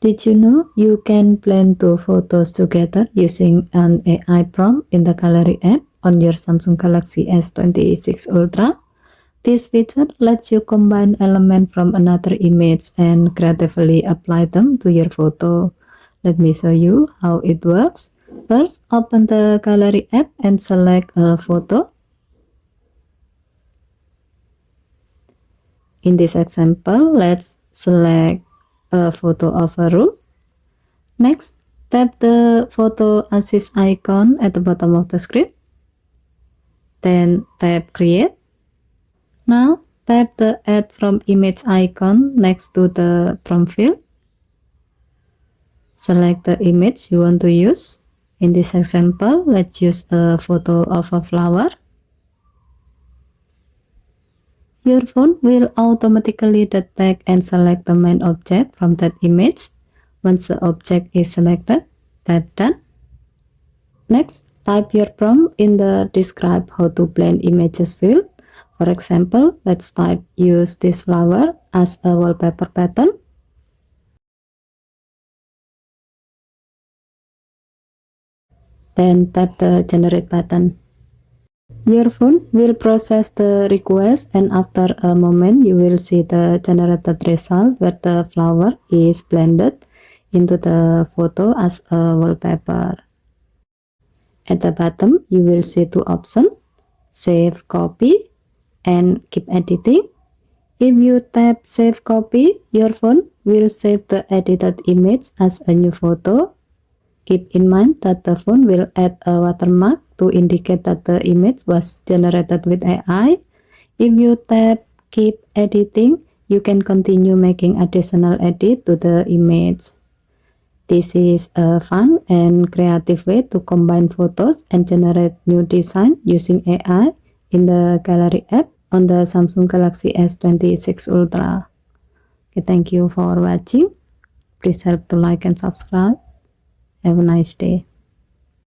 Did you know you can blend two photos together using an AI prompt in the Gallery app on your Samsung Galaxy S26 Ultra? This feature lets you combine elements from another image and creatively apply them to your photo. Let me show you how it works. First, open the Gallery app and select a photo. In this example, let's select a photo of a room. Next, tap the photo assist icon at the bottom of the screen. Then tap create. Now tap the add from image icon next to the prompt field. Select the image you want to use. In this example, let's use a photo of a flower. Your phone will automatically detect and select the main object from that image. Once the object is selected, tap done. Next, type your prompt in the describe how to blend images field. For example, let's type use this flower as a wallpaper pattern. Then tap the generate button. Your phone will process the request, and after a moment you will see the generated result where the flower is blended into the photo as a wallpaper. At the bottom you will see two options, save copy and keep editing. If you tap save copy, your phone will save the edited image as a new photo. Keep in mind that the phone will add a watermark to indicate that the image was generated with AI. If you tap keep editing, you can continue making additional edit to the image. This is a fun and creative way to combine photos and generate new design using AI in the Gallery app on the Samsung Galaxy S26 Ultra. Okay, thank you for watching. Please help to like and subscribe. Have a nice day.